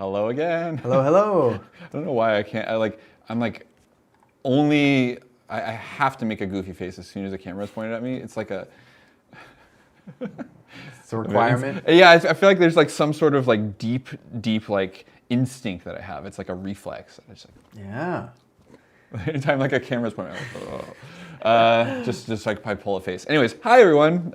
Hello again. Hello, hello. I don't know why I can't. I have to make a goofy face as soon as the camera is pointed at me. It's like a. It's a requirement. Yeah, I feel like there's like some sort of like deep like instinct that I have. It's like a reflex. I just like, Yeah. anytime like a camera's pointing, I'm like, oh. Just like I pull a face. Anyways, hi everyone.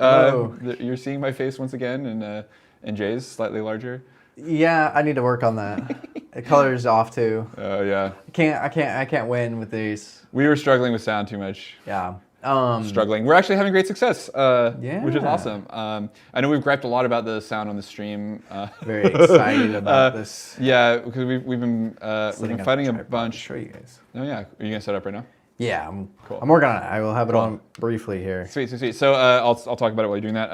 You're seeing my face once again, and Jay's slightly larger. Yeah, I need to work on that. The color's off too. Oh yeah. I can't win with these. We were struggling with sound too much. Yeah. Struggling. We're actually having great success, yeah. which is awesome. I know we've griped a lot about the sound on the stream. Very excited about this. Yeah, because we've been fighting a bunch. Show you guys. Oh yeah, are you gonna set up right now? Yeah, Cool. I'm working on it. I will have it on briefly here. Sweet. So I'll talk about it while you're doing that.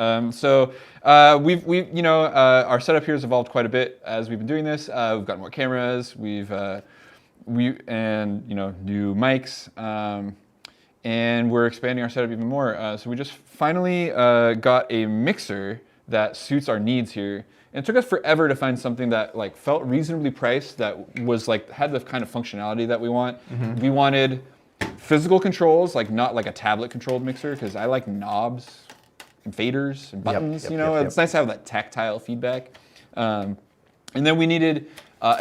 Our setup here has evolved quite a bit as we've been doing this. We've got more cameras. New mics. And we're expanding our setup even more. So we just finally got a mixer that suits our needs here. And it took us forever to find something that like felt reasonably priced, that was like had the kind of functionality that we want. Mm-hmm. We wanted physical controls, like not like a tablet controlled mixer, because I like knobs and faders and buttons. It's nice to have that tactile feedback. And then we needed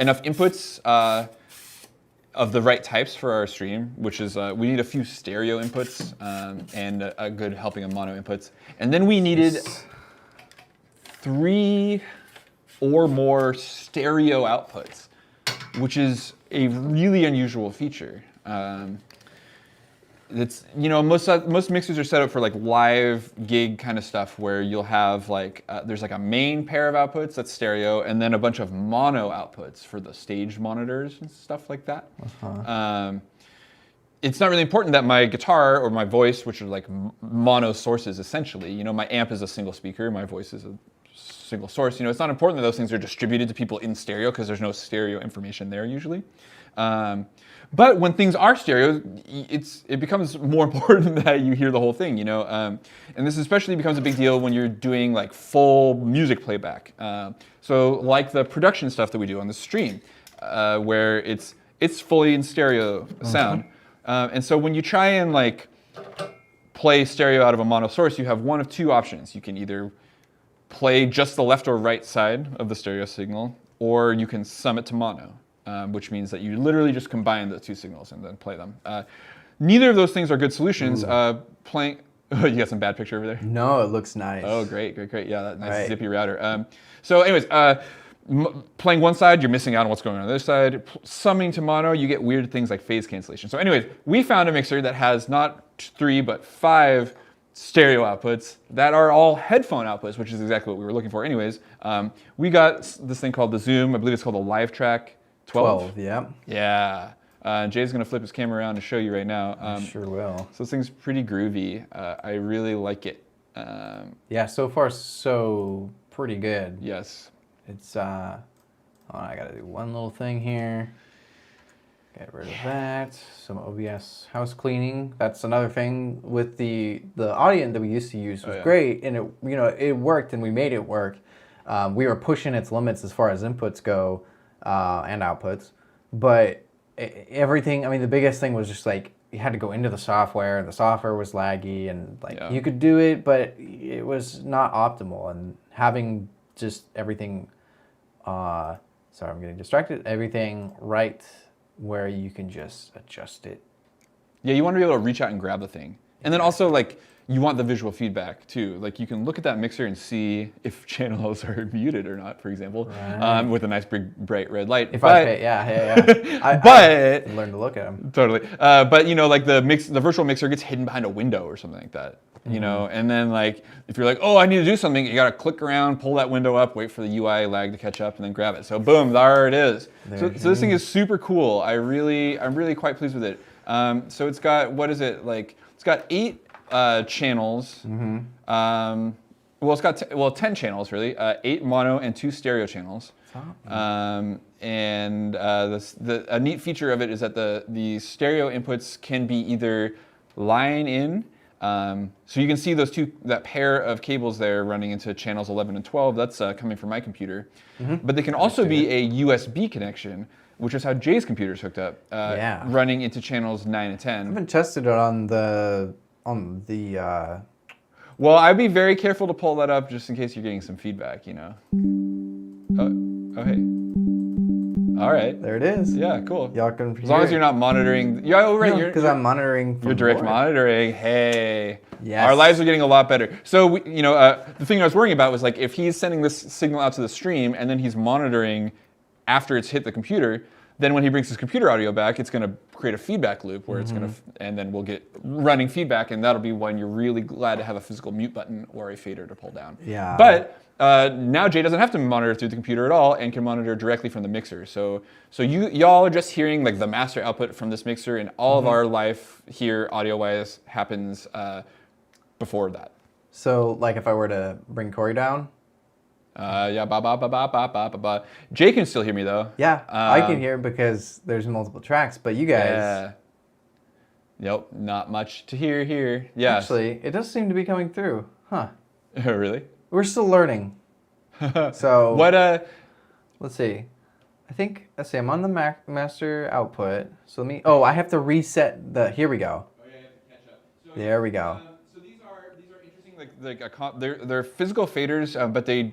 enough inputs of the right types for our stream, which is we need a few stereo inputs and a good helping of mono inputs. And then we needed 3 or more stereo outputs, which is a really unusual feature. Most mixers are set up for like live gig kind of stuff where you'll have like there's like a main pair of outputs that's stereo, and then a bunch of mono outputs for the stage monitors and stuff like that. Uh-huh. It's not really important that my guitar or my voice, which are like mono sources essentially, my amp is a single speaker, my voice is a single source. It's not important that those things are distributed to people in stereo because there's no stereo information there usually. But when things are stereo, it becomes more important that you hear the whole thing, And this especially becomes a big deal when you're doing like full music playback. So like the production stuff that we do on the stream, where it's fully in stereo sound. And so when you try and like play stereo out of a mono source, you have one of 2 options. You can either play just the left or right side of the stereo signal, or you can sum it to mono. Which means that you literally just combine the 2 signals and then play them. Neither of those things are good solutions. Playing, you got some bad picture over there? No, it looks nice. Oh, great. Yeah, that nice zippy router. So anyways, playing one side, you're missing out on what's going on the other side. Summing to mono, you get weird things like phase cancellation. So anyways, we found a mixer that has not 3, but 5 stereo outputs that are all headphone outputs, which is exactly what we were looking for anyways. We got this thing called the Zoom. I believe it's called a Live Track 12, yeah. Yeah. Jay's going to flip his camera around to show you right now. I sure will. So this thing's pretty groovy. I really like it. Yeah, so far so pretty good. Yes. It's, I got to do one little thing here. Get rid of that. Some OBS house cleaning. That's another thing with the audience that we used to use was great, and it worked, and we made it work. We were pushing its limits as far as inputs go. And outputs, but everything, the biggest thing was just like you had to go into the software, and the software was laggy, and you could do it, but it was not optimal. And having just everything, sorry, I'm getting distracted, everything right where you can just adjust it. Yeah, you want to be able to reach out and grab the thing. And then also you want the visual feedback too. Like you can look at that mixer and see if channels are muted or not, for example, with a nice big bright red light. I learned to look at them. Totally. But like the virtual mixer gets hidden behind a window or something like that. And then if you're like, oh, I need to do something, you got to click around, pull that window up, wait for the UI lag to catch up, and then grab it. So boom, there it is. So this thing is super cool. I'm really quite pleased with it. So it's got, it's got 8 channels. Mm-hmm. It's got 10 channels really. 8 mono and 2 stereo channels. A neat feature of it is that the stereo inputs can be either line in So you can see that pair of cables there running into channels 11 and 12. That's coming from my computer. But they can also be a USB connection, which is how Jay's computer's hooked up, running into channels 9 and 10. I haven't tested it on the Well, I'd be very careful to pull that up just in case you're getting some feedback, you know. Oh, hey. All right. There it is. Yeah, cool. Y'all can As long as you're not monitoring. Yeah, oh, right. Because I'm monitoring. You're direct monitoring. Hey. Yes. Our lives are getting a lot better. So, the thing I was worrying about was like if he's sending this signal out to the stream and then he's monitoring after it's hit the computer, then when he brings his computer audio back, it's going to create a feedback loop where it's going to, and then we'll get running feedback, and that'll be when you're really glad to have a physical mute button or a fader to pull down. Yeah. But now Jay doesn't have to monitor through the computer at all and can monitor directly from the mixer. So y'all are just hearing like the master output from this mixer, and all of our life here, audio-wise, happens before that. So, like, if I were to bring Cory down. Yeah, ba ba ba ba ba ba ba ba. Jay can still hear me though. Yeah, I can hear because there's multiple tracks, but you guys. Yeah. Yep, not much to hear here. Yeah. Actually, it does seem to be coming through. Huh. Really? We're still learning. So. What Let's see. Let's see, I'm on the master output. So let me. Oh, I have to reset the. Here we go. Oh yeah, you have to catch up. So, there we go. So these are interesting. They're physical faders, but they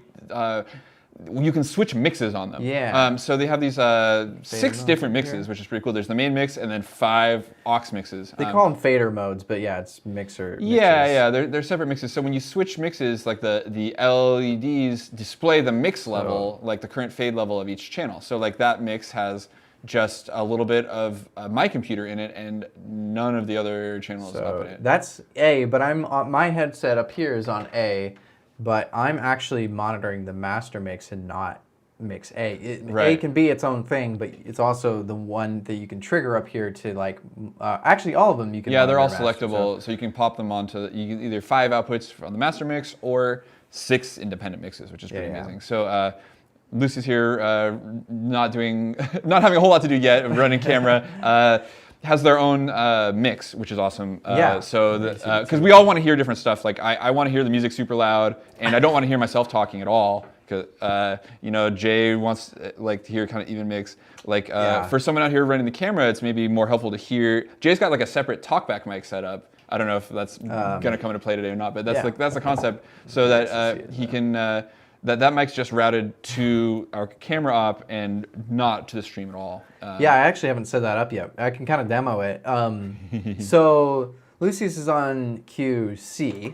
you can switch mixes on them. Yeah. So they have these 6 different mixes, which is pretty cool. There's the main mix and then 5 aux mixes. They call them fader modes, but yeah, it's mixers. Yeah, they're separate mixes. So when you switch mixes, like the LEDs display the mix level, like the current fade level of each channel. So like that mix has just a little bit of my computer in it and none of the other channels up in it. That's A, but my headset up here is on A, but I'm actually monitoring the master mix and not mix A. A can be its own thing, but it's also the one that you can trigger up here to like, actually all of them you can Yeah, they're all master, selectable, so you can pop them onto, you can either 5 outputs on the master mix or 6 independent mixes, which is pretty amazing. So Lucy's here, not having a whole lot to do yet, running camera. Has their own mix, which is awesome. So because we all want to hear different stuff. Like I want to hear the music super loud, and I don't want to hear myself talking at all. Because Jay wants to hear kind of even mix. For someone out here running the camera, it's maybe more helpful to hear. Jay's got like a separate talkback mic set up. I don't know if that's gonna come into play today or not, but that's the concept. So that he can. That mic's just routed to our camera op and not to the stream at all. Yeah, I actually haven't set that up yet. I can kind of demo it. So Lucy's is on QC.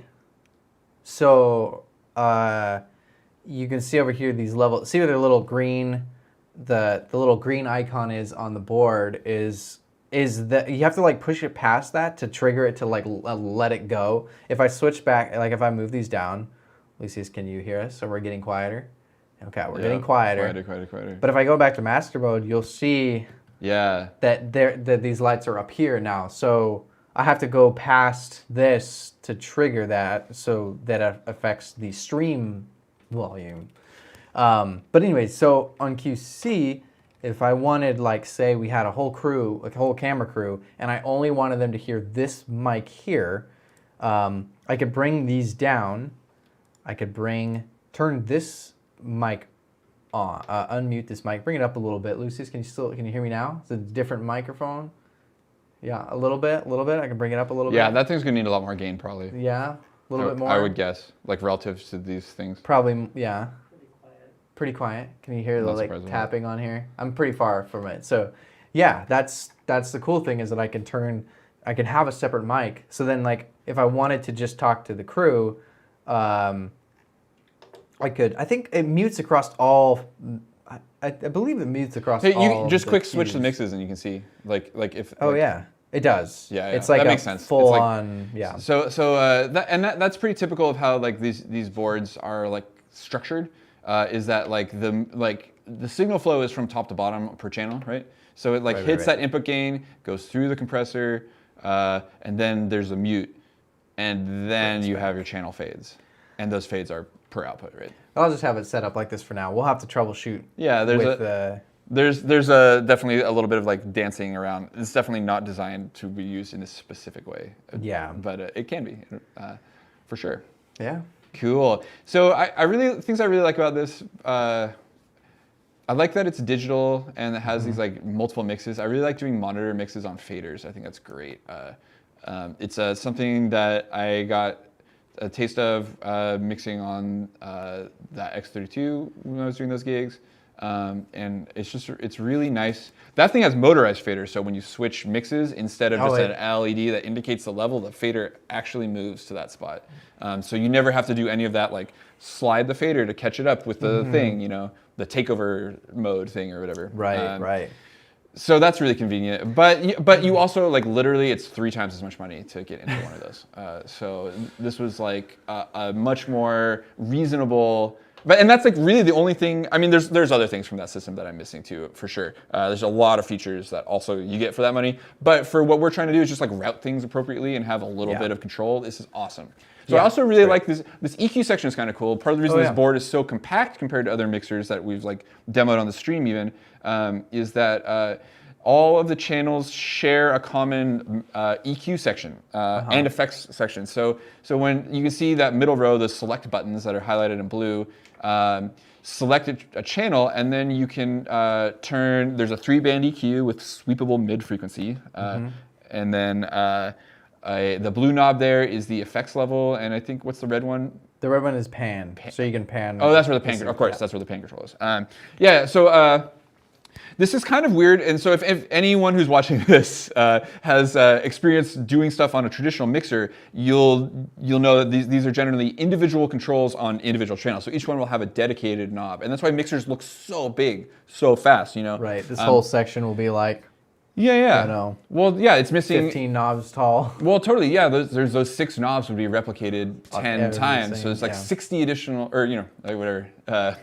So you can see over here these levels. See where the little green, the little green icon is on the board is that you have to like push it past that to trigger it to like let it go. If I switch back, like if I move these down. Lucy's, can you hear us? So we're getting quieter. Okay, we're getting quieter. Quieter. But if I go back to master mode, you'll see that these lights are up here now. So I have to go past this to trigger that, so that affects the stream volume. But anyway, so on QC, if I wanted, like, say we had a whole crew, like a whole camera crew, and I only wanted them to hear this mic here, I could bring these down. I could turn this mic on, unmute this mic, bring it up a little bit. Lucius, can you hear me now? It's a different microphone. Yeah, a little bit. I can bring it up a little bit. Yeah, that thing's gonna need a lot more gain probably. Yeah, a little bit more. I would guess, like relative to these things. Probably, yeah. Pretty quiet. Can you hear the tapping on here? I'm pretty far from it. So, yeah, that's the cool thing is that I can have a separate mic. So then, like, if I wanted to just talk to the crew. I could. I think it mutes across all. I believe it mutes across all. Hey, you just quick switch the mixes and you can see like if. Oh yeah, it does. Yeah, it's like that makes sense. Full on. Yeah. So that's pretty typical of how like these boards are like structured. Is that like the signal flow is from top to bottom per channel, right? So it hits that input gain, goes through the compressor, and then there's a mute. And then you have your channel fades. And those fades are per output, right? I'll just have it set up like this for now. We'll have to troubleshoot. Yeah, There's definitely a little bit of like dancing around. It's definitely not designed to be used in a specific way. Yeah. But it can be, for sure. Yeah. Cool. So things I really like about this. I like that it's digital and it has these like multiple mixes. I really like doing monitor mixes on faders. I think that's great. It's something that I got a taste of mixing on that X32 when I was doing those gigs. And it's really nice. That thing has motorized faders, so when you switch mixes, instead of just an LED that indicates the level, the fader actually moves to that spot. So you never have to do any of that, like slide the fader to catch it up with the thing, the takeover mode thing or whatever. Right, right. So that's really convenient. But you also, like, literally, it's 3 times as much money to get into one of those. So this was like a much more reasonable. And that's like really the only thing. I mean, there's other things from that system that I'm missing too, for sure. There's a lot of features that also you get for that money. But for what we're trying to do is just like route things appropriately and have a little bit of control. This is awesome. So I also really like this EQ section is kind of cool. Part of the reason this board is so compact compared to other mixers that we've like demoed on the stream even is that all of the channels share a common EQ section and effects section. So when you can see that middle row, the select buttons that are highlighted in blue, select a channel, and then you can turn, there's a 3-band EQ with sweepable mid-frequency. And then the blue knob there is the effects level, and I think, what's the red one? The red one is pan, so you can pan. Oh, that's where the pan, of course, that's where the pan control is. So this is kind of weird, and so if anyone who's watching this has experience doing stuff on a traditional mixer, you'll know that these are generally individual controls on individual channels. So each one will have a dedicated knob, and that's why mixers look so big, so fast. Right. This whole section will be like. Yeah. I know. Well, yeah, it's missing 15 knobs tall. Well, totally. Yeah, there's those 6 knobs would be replicated 10 times, so it's like 60 additional, or like whatever,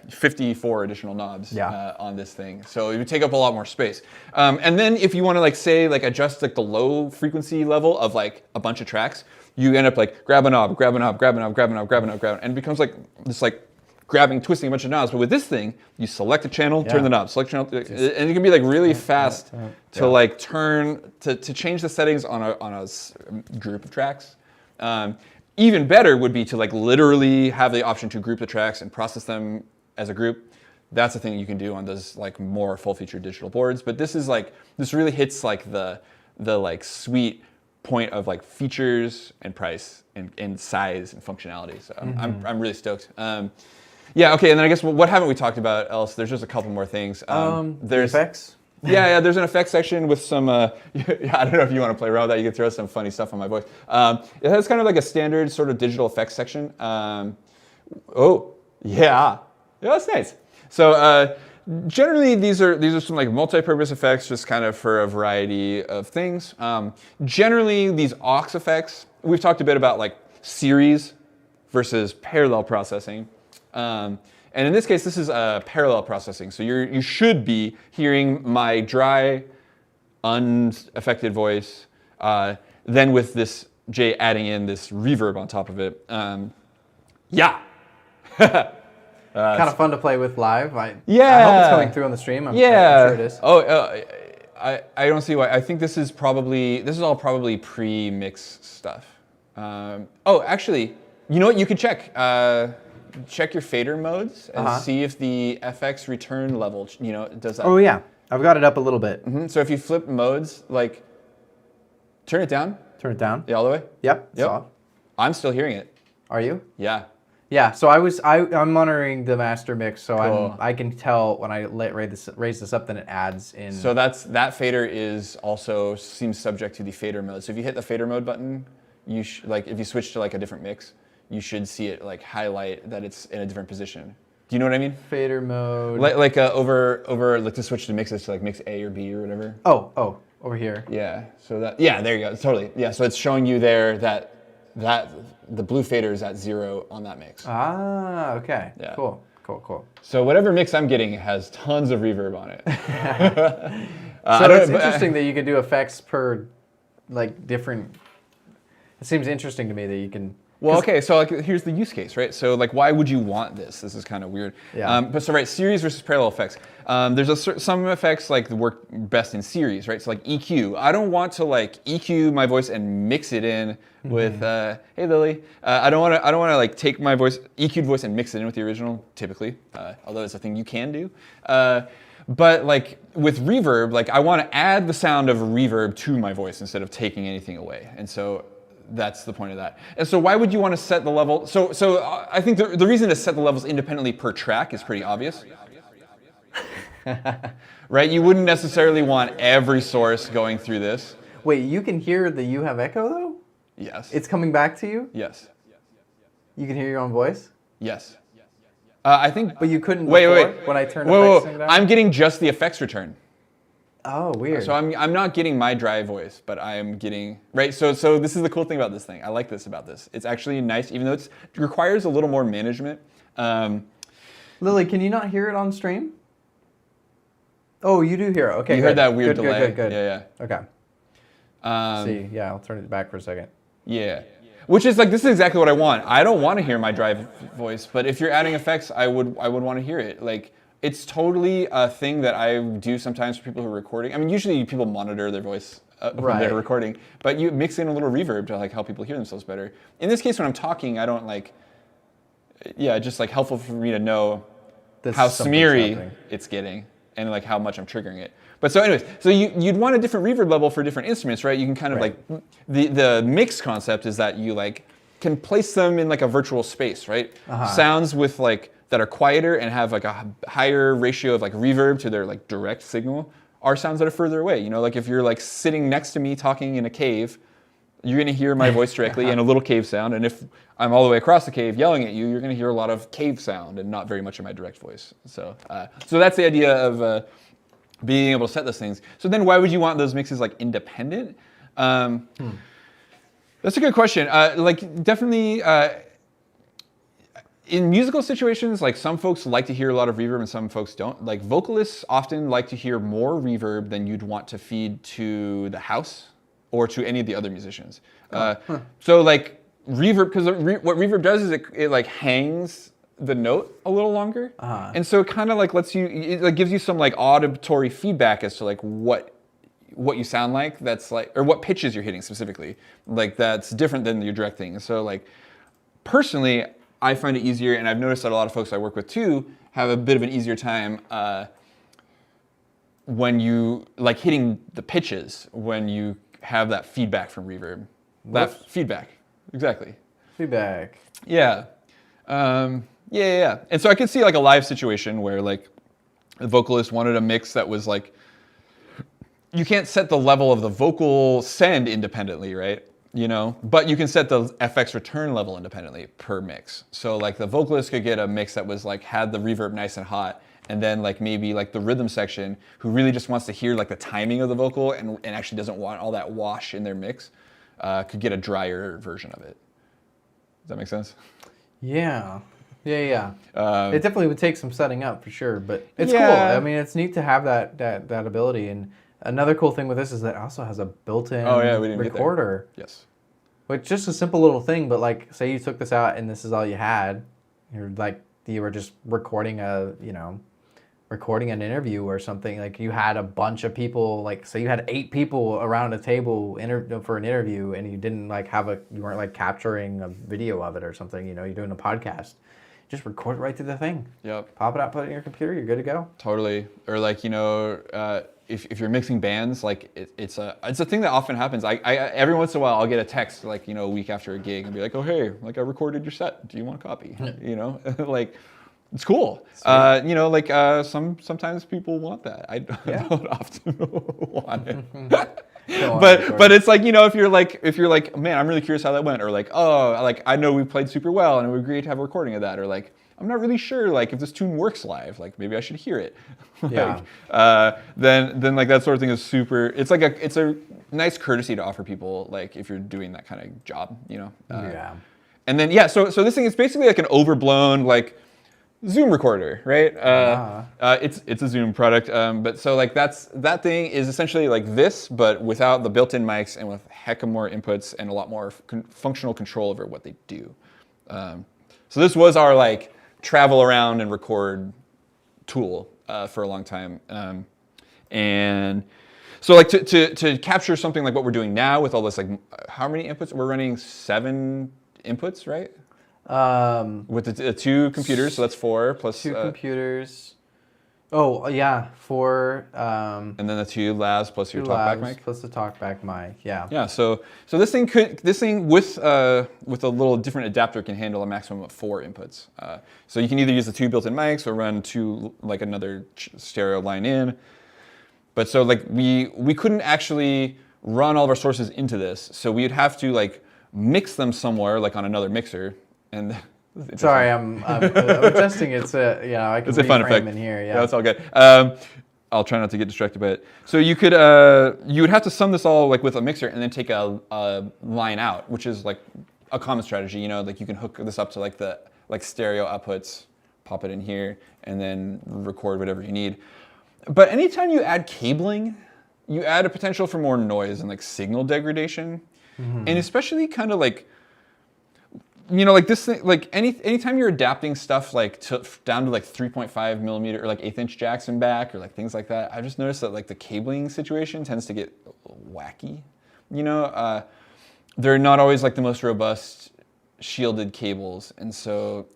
54 additional knobs on this thing. So it would take up a lot more space. And then if you want to like say like adjust like the low frequency level of like a bunch of tracks, you end up like grab a knob, and it becomes like this like twisting a bunch of knobs. But with this thing, you select a channel, turn the knob, select channel, and it can be like really fast to like to change the settings on a group of tracks. Even better would be to like literally have the option to group the tracks and process them as a group. That's a thing you can do on those like more full-featured digital boards. But this really hits like the like sweet point of like features and price and size and functionality. So I'm really stoked. Yeah, okay, and then I guess what haven't we talked about else? There's just a couple more things. There's effects? Yeah, there's an effects section with some, I don't know if you want to play around with that, you can throw some funny stuff on my voice. It has kind of like a standard sort of digital effects section. Yeah, that's nice. So generally these are some like multi-purpose effects just kind of for a variety of things. Generally these aux effects, we've talked a bit about like series versus parallel processing. And in this case, this is parallel processing. So you should be hearing my dry, unaffected voice, then with this Jay adding in this reverb on top of it. Yeah. Kind of fun to play with live. I hope it's coming through on the stream. I'm sure it is. I don't see why. I think this is all probably pre-mix stuff. Actually, you know what? You could check. Check your fader modes and see if the FX return level, does that. Oh yeah, I've got it up a little bit. So if you flip modes, like, turn it down. Turn it down. Yeah, all the way. Yep. It's off. I'm still hearing it. Are you? Yeah. Yeah. So I'm monitoring the master mix, so Cool. I can tell when I raise this up, then it adds in. So that fader seems subject to the fader mode. So if you hit the fader mode button, if you switch to like a different mix, you should see it like highlight that it's in a different position. Do you know what I mean? Fader mode. Like over like to switch to mixes to like mix A or B or whatever. Oh, over here. Yeah. So there you go. Totally. Yeah. So it's showing you there that the blue fader is at 0 on that mix. Ah, okay. Yeah. Cool. So whatever mix I'm getting has tons of reverb on it. So it's interesting that you can do effects per like different. It seems interesting to me that you can Well, okay, so like here's the use case, right? So like, why would you want this? This is kind of weird. Yeah. But so right, series versus parallel effects. There's some effects like work best in series, right? So like EQ. I don't want to like EQ my voice and mix it in with hey Lily. I don't want to like take my voice, EQ'd voice, and mix it in with the original. Typically, although it's a thing you can do. But like with reverb, like I want to add the sound of reverb to my voice instead of taking anything away. And so that's the point of that. And so why would you want to set the level? So I think the reason to set the levels independently per track is pretty obvious. Right? You wouldn't necessarily want every source going through this. Wait, you can hear that you have echo though? Yes. It's coming back to you? Yes. You can hear your own voice? Yes. I think. But you couldn't wait. when I turned Whoa. effects down? I'm getting just the effects return. Oh, weird. So I'm not getting my dry voice, but I am getting, right? So this is the cool thing about this thing. I like this about this. It's actually nice, even though it requires a little more management. Lily, can you not hear it on stream? Oh, you do hear it. Okay, you good. heard that weird delay. Good. Yeah. Okay. See, yeah, I'll turn it back for a second. Yeah. Which is like, this is exactly what I want. I don't want to hear my dry voice, but if you're adding effects, I would want to hear it. Like, it's totally a thing that I do sometimes for people who are recording. I mean, usually people monitor their voice when they're recording, but you mix in a little reverb to like help people hear themselves better. In this case, when I'm talking, I don't like, just like helpful for me to know how smeary it's getting and like how much I'm triggering it. But so anyways, so you'd want a different reverb level for different instruments, right? You can kind of like, the mix concept is that you like can place them in like a virtual space, right? Sounds with like, that are quieter and have like a higher ratio of like reverb to their like direct signal are sounds that are further away. You know, like if you're like sitting next to me talking in a cave, you're gonna hear my voice directly and a little cave sound. And if I'm all the way across the cave yelling at you, you're gonna hear a lot of cave sound and not very much of my direct voice. So that's the idea of being able to set those things. So then why would you want those mixes like independent? That's a good question. Like definitely, in musical situations, like some folks like to hear a lot of reverb and some folks don't. Like vocalists often like to hear more reverb than you'd want to feed to the house or to any of the other musicians. So like reverb, because what reverb does is it like hangs the note a little longer. And so it kind of like lets you, it like gives you some like auditory feedback as to like what you sound like, that's like, or what pitches you're hitting specifically. Like that's different than your direct thing. So like personally, I find it easier, and I've noticed that a lot of folks I work with too have a bit of an easier time when you like hitting the pitches when you have that feedback from reverb. That feedback, exactly. Feedback. Yeah. Yeah. And so I could see like a live situation where like the vocalist wanted a mix that was like, you can't set the level of the vocal send independently, right? You know, but you can set the FX return level independently per mix. So like the vocalist could get a mix that was like had the reverb nice and hot, and then like maybe like the rhythm section who really just wants to hear like the timing of the vocal and actually doesn't want all that wash in their mix could get a drier version of it. Does that make sense? Yeah. It definitely would take some setting up for sure, but it's cool. I mean, it's neat to have that ability. And another cool thing with this is that it also has a built-in recorder. Yes. Which just a simple little thing, but like say you took this out and this is all you had, you were just recording an interview or something, like you had a bunch of people, like say you had 8 people around a table for an interview and you didn't like you weren't like capturing a video of it or something, you know, you're doing a podcast. Just record it right through the thing. Yep. Pop it out, put it in your computer, you're good to go. Totally. Or like, you know, if you're mixing bands, like it's a thing that often happens. I every once in a while I'll get a text like, you know, a week after a gig and be like, oh hey, like I recorded your set. Do you want a copy? You know, like it's cool. You know, like sometimes people want that. I don't often want it. But it's like, you know, if you're like, man, I'm really curious how that went, or like, oh, like I know we played super well and it would be great to have a recording of that, or like, I'm not really sure like if this tune works live, like maybe I should hear it. Then like that sort of thing is super. It's like it's a nice courtesy to offer people, like if you're doing that kind of job, you know. And then so this thing is basically like an overblown like Zoom recorder, right? It's a Zoom product, but so like that thing is essentially like this, but without the built-in mics and with heck of more inputs and a lot more functional control over what they do. So this was our like travel around and record tool for a long time, and so like to capture something like what we're doing now with all this like how many inputs we're running 7 inputs, right? With the 2 computers, so that's 4 plus 2 computers. Oh yeah, 4. And then the 2 labs plus your 2 talkback labs mic. plus the talkback mic. Yeah. Yeah. So this thing with a little different adapter can handle a maximum of 4 inputs. So you can either use the 2 built-in mics or run 2 like another stereo line in. But so like we couldn't actually run all of our sources into this, so we'd have to like mix them somewhere like on another mixer. And sorry, I'm adjusting it to, I can it's a fun reframe effect in here. Yeah, that's all good. I'll try not to get distracted by it. So you could you would have to sum this all like with a mixer and then take a line out, which is like a common strategy. Like you can hook this up to like the stereo outputs, pop it in here, and then record whatever you need. But anytime you add cabling, you add a potential for more noise and like signal degradation, and especially kind of like. Like this thing, like anytime you're adapting stuff like down to like 3.5 millimeter or like 1/8 inch jacks and back or like things like that, I've just noticed that like the cabling situation tends to get wacky. They're not always like the most robust shielded cables, and so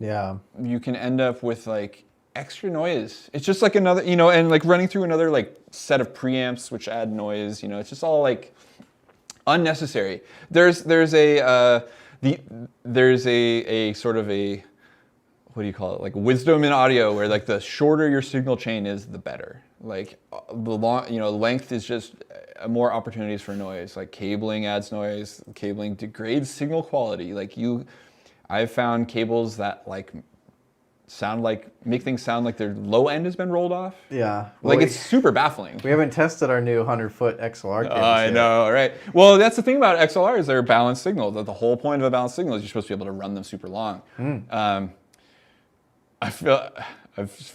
you can end up with like extra noise. It's just like another, and like running through another like set of preamps which add noise. It's just all like unnecessary. There's a sort of a, what do you call it, like wisdom in audio where like the shorter your signal chain is, the better. Like the long, length is just more opportunities for noise. Like cabling adds noise, cabling degrades signal quality. I've found cables that like make things sound like their low end has been rolled off. Yeah. Well, it's super baffling. We haven't tested our new 100-foot XLR cables I know, right? Well, that's the thing about XLRs. They're balanced signals. The whole point of a balanced signal is you're supposed to be able to run them super long. I feel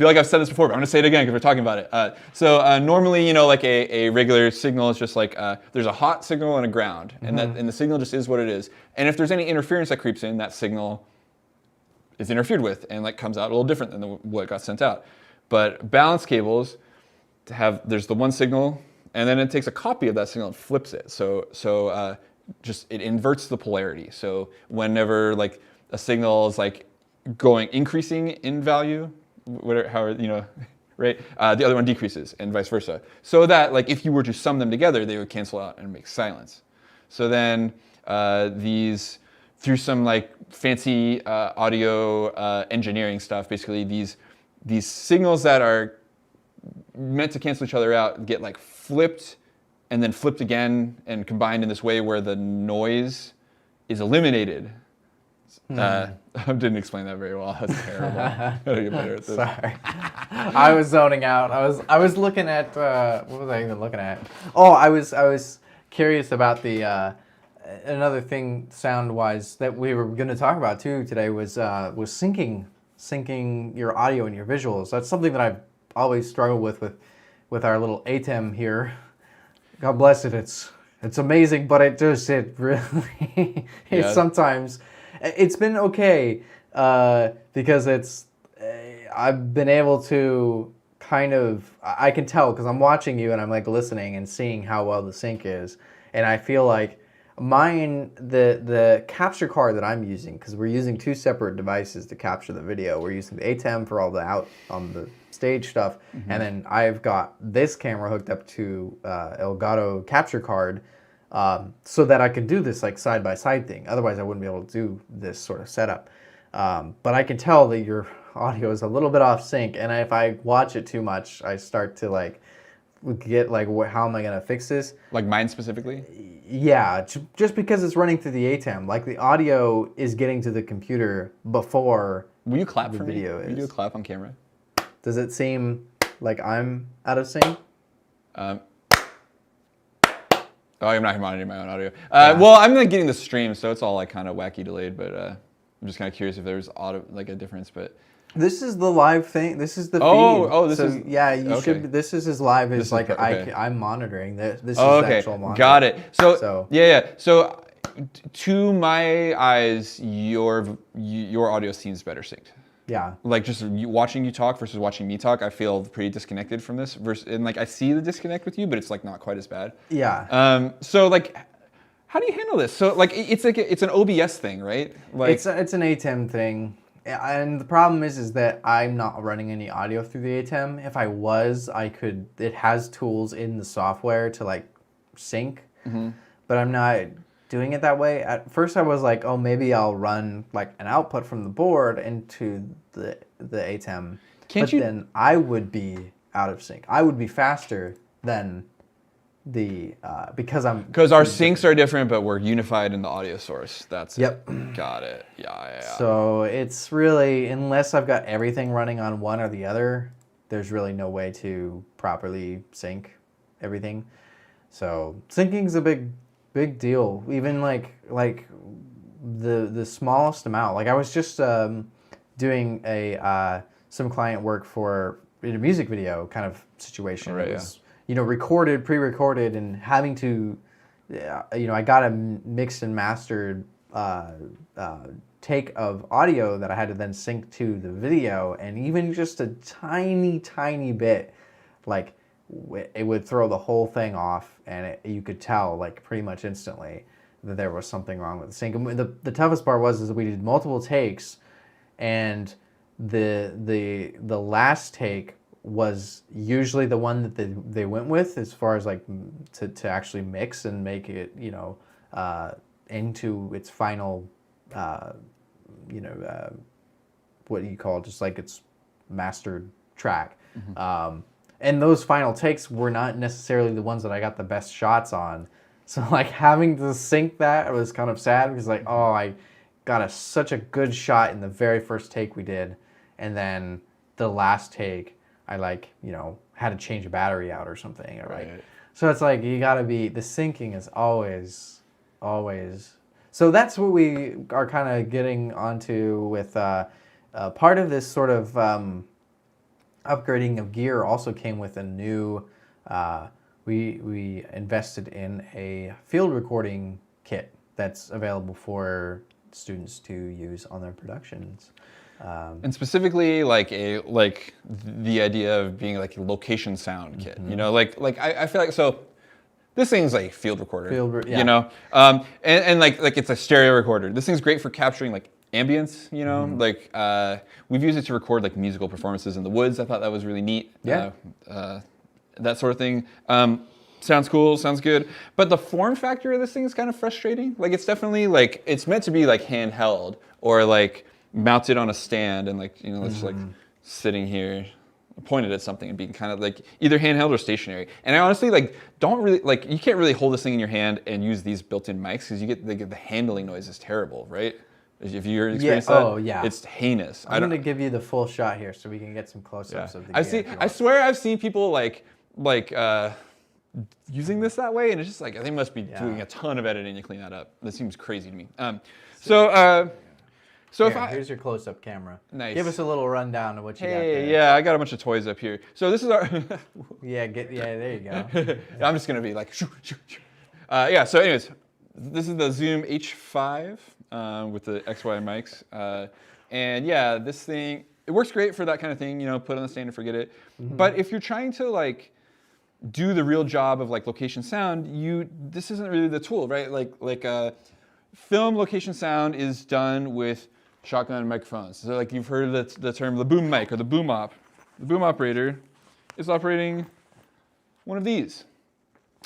like I've said this before, but I'm going to say it again because we're talking about it. So normally, like a regular signal is just like there's a hot signal and a ground, and the signal just is what it is. And if there's any interference that creeps in, that signal is interfered with and like comes out a little different than what got sent out. But balanced cables there's the one signal, and then it takes a copy of that signal and flips it. So it inverts the polarity. So whenever like a signal is like increasing in value, whatever, right? The other one decreases and vice versa. So that like if you were to sum them together, they would cancel out and make silence. So then these, through some like fancy audio engineering stuff, basically these signals that are meant to cancel each other out get like flipped and then flipped again and combined in this way where the noise is eliminated. I didn't explain that very well. That's terrible. I gotta get better at this. Sorry. I was zoning out. I was looking at what was I even looking at? Oh, I was curious about the another thing sound-wise that we were going to talk about too today was syncing your audio and your visuals. That's something that I've always struggled with our little ATEM here. God bless it. It's amazing, but it really sometimes it's been okay because I've been able to kind of, I can tell because I'm watching you and I'm like listening and seeing how well the sync is, and I feel like mine, the capture card that I'm using, because we're using 2 separate devices to capture the video. We're using the ATEM for all the out on the stage stuff, and then I've got this camera hooked up to Elgato capture card so that I can do this like side-by-side thing. Otherwise, I wouldn't be able to do this sort of setup. But I can tell that your audio is a little bit off sync, and if I watch it too much, I start to like get like, how am I gonna fix this? Like mine specifically? Yeah, just because it's running through the ATEM, like the audio is getting to the computer before. Will you clap for video me? Will you do a clap on camera? Does it seem like I'm out of sync? I'm not monitoring my own audio. Well, I'm like getting the stream, so it's all like kind of wacky delayed. But I'm just kind of curious if there's like a difference. But This is the live thing. This is the feed. Oh, this so, is yeah. You okay. should. This is as live This as is like okay. I'm monitoring. This is Oh, the okay, actual monitor. got it. So yeah. So to my eyes, your audio seems better synced. yeah. Like just watching you talk versus watching me talk, I feel pretty disconnected from this. And like I see the disconnect with you, but it's like not quite as bad. Yeah. So like, how do you handle this? So like it's an OBS thing, right? Like It's an ATEM thing. And the problem is that I'm not running any audio through the ATEM. If I was, I could. It has tools in the software to like sync, but I'm not doing it that way. At first, I was like, oh, maybe I'll run like an output from the board into the ATEM. Then I would be out of sync. I would be faster than the because our syncs are different, but we're unified in the audio source. That's Yep. it. Got it. Yeah. So it's really, unless I've got everything running on one or the other, there's really no way to properly sync everything. So syncing's a big deal. Even like the smallest amount. Like I was just doing some client work for in a music video kind of situation. Right, it was, recorded, pre-recorded, and having to, I got a mixed and mastered take of audio that I had to then sync to the video, and even just a tiny bit, like it would throw the whole thing off, and you could tell like pretty much instantly that there was something wrong with the sync. And the toughest part was that we did multiple takes, and the last take was usually the one that they went with as far as like to actually mix and make it into its final what do you call it, just like its mastered track. And those final takes were not necessarily the ones that I got the best shots on, so like having to sync that was kind of sad because like, oh, I got such a good shot in the very first take we did, and then the last take I had to change a battery out or something. Right. So it's like the syncing is always. So that's what we are kind of getting onto with part of this sort of upgrading of gear also came with a new, we invested in a field recording kit that's available for students to use on their productions. And specifically, like the idea of being like a location sound kit, I feel like so. This thing's like field recorder, and like it's a stereo recorder. This thing's great for capturing like ambience, we've used it to record like musical performances in the woods. I thought that was really neat. Yeah. That sort of thing. Sounds cool, sounds good. But the form factor of this thing is kind of frustrating. Like it's definitely like, it's meant to be like handheld or like mounted on a stand and like, it's like sitting here pointed at something and being kind of like either handheld or stationary. And I honestly don't really, you can't really hold this thing in your hand and use these built-in mics because you get the handling noise is terrible, right? If you're experienced that, oh yeah, it's heinous. I'm gonna give you the full shot here so we can get some close-ups of the gear. I swear I've seen people using this that way, and it's just like they must be doing a ton of editing to clean that up. That seems crazy to me. Here's your close-up camera. Nice. Give us a little rundown of what you got there. Hey, yeah, I got a bunch of toys up here. So this is our. There you go. I'm just gonna be like, shoo, shoo, shoo. So anyways, this is the Zoom H5 with the XY mics, and yeah, this thing it works great for that kind of thing. Put on the stand and forget it. Mm-hmm. But if you're trying to do the real job of location sound, this isn't really the tool, right? Film location sound is done with shotgun microphones. So you've heard the term the boom mic or the boom op. The boom operator is operating one of these.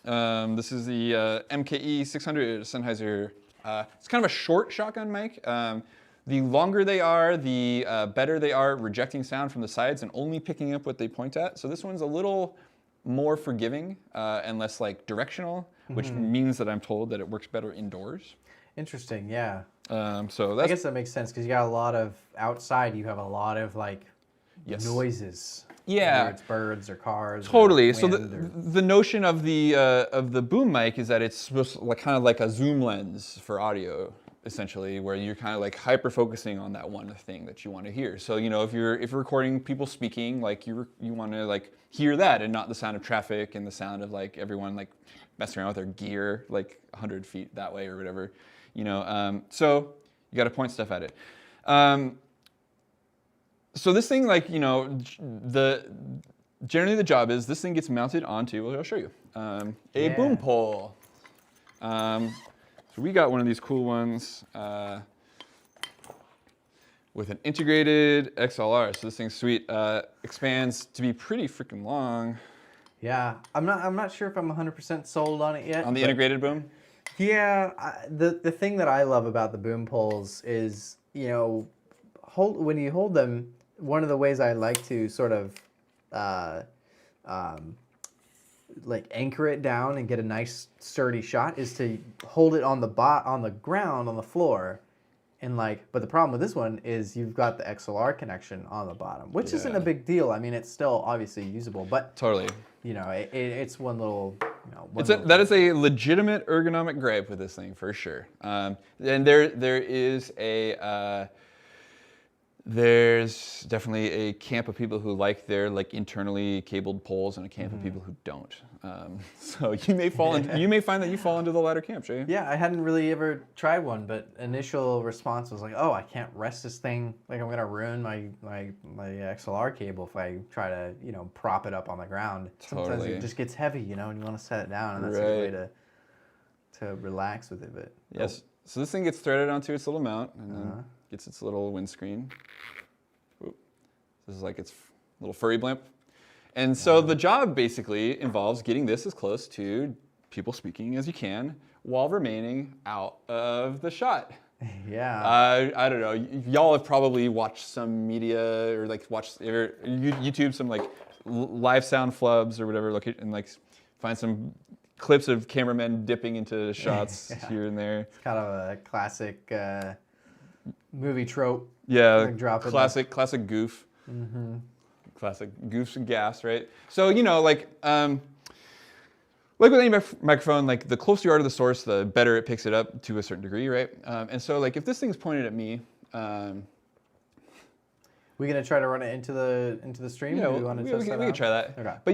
This is the MKE 600 Sennheiser. It's kind of a short shotgun mic. The longer they are, the better they are at rejecting sound from the sides and only picking up what they point at. So this one's a little more forgiving and less directional, which means that I'm told that it works better indoors. Interesting, yeah. So I guess that makes sense because you got a lot of outside. You have a lot of noises. Yeah, whether it's birds or cars. Totally. Or so the notion of the boom mic is that it's supposed to kind of like a zoom lens for audio, essentially, where you're kind of like hyper focusing on that one thing that you want to hear. So if you're recording people speaking, like you want to like hear that and not the sound of traffic and the sound of like everyone like messing around with their gear like 100 feet that way or whatever. So you got to point stuff at it. So this thing, like generally the job is this thing gets mounted onto. Well, I'll show you a boom pole. So we got one of these cool ones with an integrated XLR. So this thing's sweet. Expands to be pretty freaking long. Yeah, I'm not sure if I'm 100% sold on it yet. On the integrated boom? Yeah, the thing that I love about the boom poles is, when you hold them, one of the ways I like to sort of like anchor it down and get a nice sturdy shot is to hold it on the ground on the floor, and but the problem with this one is you've got the XLR connection on the bottom, which isn't a big deal. I mean, it's still obviously usable, but totally, it's one little. That is a legitimate ergonomic gripe with this thing for sure. And there is there's definitely a camp of people who like their internally cabled poles and a camp of people who don't. So you may find that you fall into the latter camp, Jay. Yeah, I hadn't really ever tried one, but initial response was like, oh, I can't rest this thing. Like I'm gonna ruin my XLR cable if I try to prop it up on the ground. Sometimes it just gets heavy, and you want to set it down, and that's a good way to relax with it. But yes, so this thing gets threaded onto its little mount and then gets its little windscreen. Oop. This is like its little furry blimp. And so the job basically involves getting this as close to people speaking as you can while remaining out of the shot. Yeah. I don't know. Y'all have probably watched some media or watched YouTube, some live sound flubs or whatever, and find some clips of cameramen dipping into shots here and there. It's kind of a classic movie trope. Yeah, classic goof. Mm-hmm. Classic goofs and gas, right? So like with any microphone, the closer you are to the source, the better it picks it up to a certain degree, right? And so if this thing's pointed at me, we gonna try to run it into the stream? Yeah, we can try that. Okay. But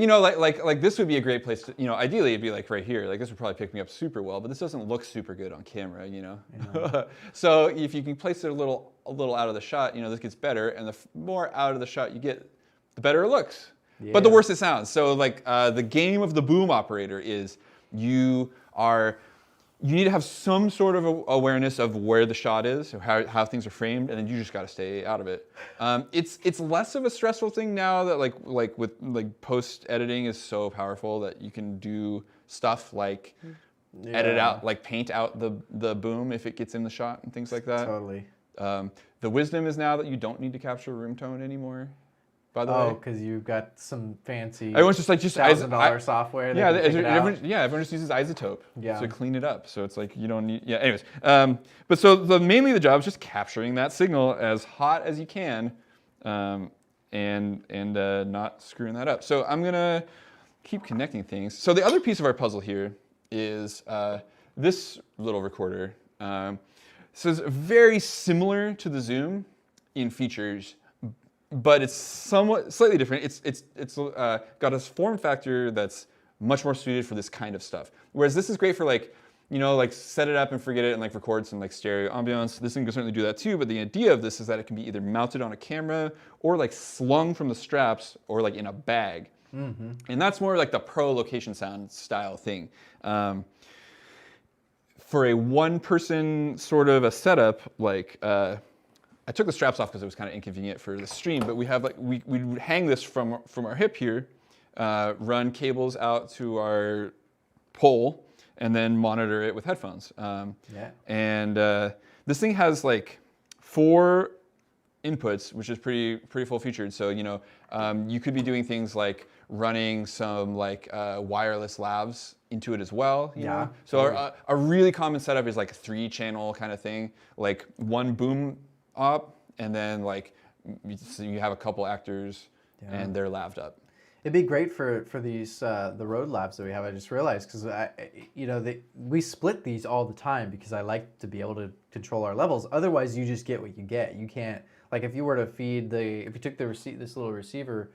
this would be a great place to, ideally it'd be right here. This would probably pick me up super well, but this doesn't look super good on camera, Yeah. So if you can place it a little out of the shot, this gets better, and the more out of the shot you get, the better it looks. Yeah. But the worse it sounds. So the game of the boom operator is you need to have some sort of awareness of where the shot is, or how things are framed, and then you just got to stay out of it. It's less of a stressful thing now that with post editing is so powerful that you can do stuff edit out, paint out the boom if it gets in the shot and things like that. Totally. The wisdom is now that you don't need to capture room tone anymore. By the way, because you've got some fancy everyone's just $1,000 software. Everyone just uses isotope to clean it up. So it's you don't need. Yeah. Anyways, but so mainly the job is just capturing that signal as hot as you can, and not screwing that up. So I'm gonna keep connecting things. So the other piece of our puzzle here is this little recorder. So it's very similar to the Zoom in features, but it's slightly different. It's got a form factor that's much more suited for this kind of stuff. Whereas this is great for set it up and forget it and record some stereo ambiance. This thing can certainly do that too. But the idea of this is that it can be either mounted on a camera or slung from the straps or in a bag. Mm-hmm. And that's more the pro location sound style thing. For a one-person sort of a setup, I took the straps off because it was kind of inconvenient for the stream, but we have we would hang this from our hip here, run cables out to our pole, and then monitor it with headphones. And this thing has 4 inputs, which is pretty full featured. So you could be doing things like running some wireless lavs into it as well. You know? So a really common setup is a 3-channel kind of thing, one boom op, and then so you have a couple actors and they're laved up. It'd be great for these the road labs that we have. I just realized because we split these all the time because I like to be able to control our levels. Otherwise, you just get what you get. You can't like if you were to feed if you took this little receiver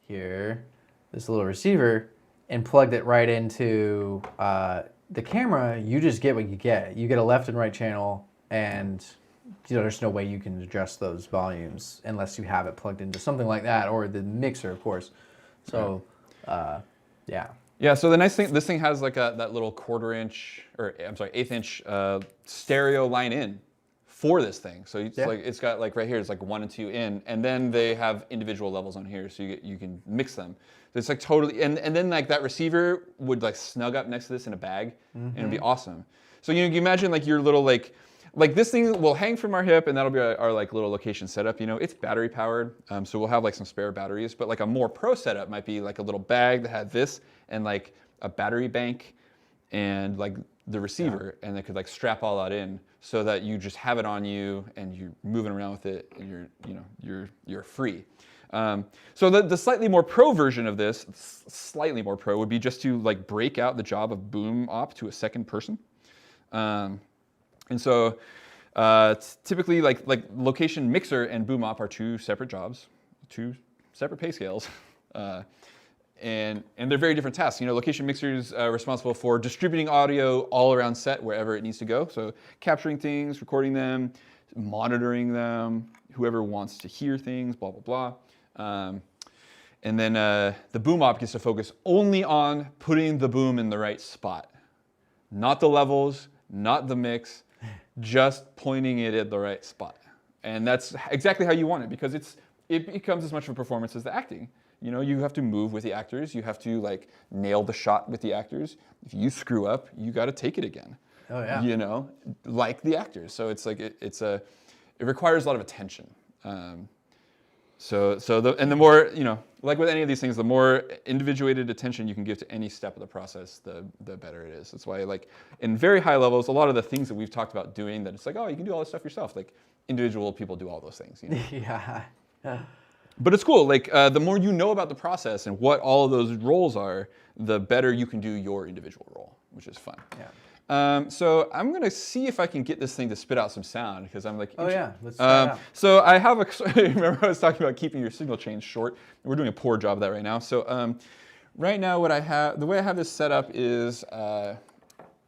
here, this little receiver, and plugged it right into the camera, you just get what you get. You get a left and right channel, and there's no way you can adjust those volumes unless you have it plugged into something like that or the mixer, of course. So, yeah. Yeah, so the nice thing, this thing has like that little 1/4 inch stereo line in for this thing. So it's got like right here, it's like 1 and 2 in, and then they have individual levels on here, so you can mix them. So it's like totally, and then like that receiver would like snug up next to this in a bag, and it'd be awesome. So you imagine like your little like this thing will hang from our hip, and that'll be our like little location setup. It's battery powered, so we'll have like some spare batteries. But like a more pro setup might be like a little bag that had this and like a battery bank and like the receiver, and they could like strap all that in so that you just have it on you and you're moving around with it, and you're free. So the slightly more pro version of this, slightly more pro, would be just to like break out the job of boom op to a second person. And so typically like location mixer and boom op are 2 separate jobs, 2 separate pay scales. And they're very different tasks. Location mixer is responsible for distributing audio all around set wherever it needs to go. So capturing things, recording them, monitoring them, whoever wants to hear things, blah, blah, blah. And then the boom op gets to focus only on putting the boom in the right spot. Not the levels, not the mix, just pointing it at the right spot. And that's exactly how you want it, because it becomes as much of a performance as the acting. You have to move with the actors. You have to like nail the shot with the actors. If you screw up, you got to take it again. Oh yeah. Like the actors. So it's like it requires a lot of attention. The more like with any of these things, the more individuated attention you can give to any step of the process, the better it is. That's why like in very high levels, a lot of the things that we've talked about doing that it's like, oh, you can do all this stuff yourself. Like individual people do all those things. Yeah. But it's cool. Like the more you know about the process and what all of those roles are, the better you can do your individual role, which is fun. Yeah. So I'm gonna see if I can get this thing to spit out some sound, because I'm like, oh yeah, let's try it out. So I have remember I was talking about keeping your signal chains short. We're doing a poor job of that right now. So right now the way I have this set up is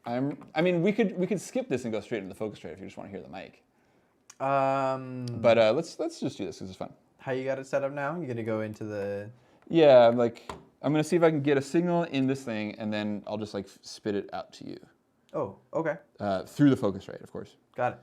we could skip this and go straight into the focus tray if you just want to hear the mic. But let's just do this because it's fun. How you got it set up now? You gonna go into the? Yeah, like I'm gonna see if I can get a signal in this thing, and then I'll just like spit it out to you. Oh, okay. Through the Focusrite, of course. Got it.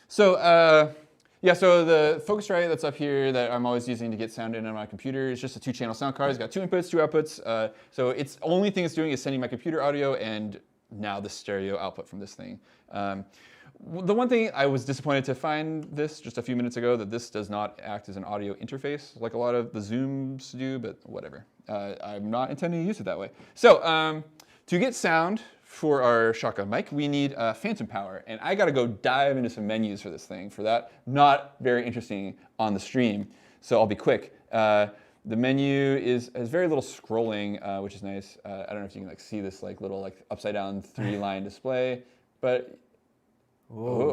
So the Focusrite that's up here that I'm always using to get sound in on my computer is just a 2-channel sound card. It's got 2 inputs, 2 outputs. So it's only thing it's doing is sending my computer audio and now the stereo output from this thing. The one thing I was disappointed to find this just a few minutes ago, that this does not act as an audio interface like a lot of the Zooms do, but whatever. I'm not intending to use it that way. So to get sound for our shotgun mic, we need phantom power, and I gotta go dive into some menus for this thing. For that, not very interesting on the stream, so I'll be quick. The menu has very little scrolling, which is nice. I don't know if you can like see this like little like upside down 3-line display, but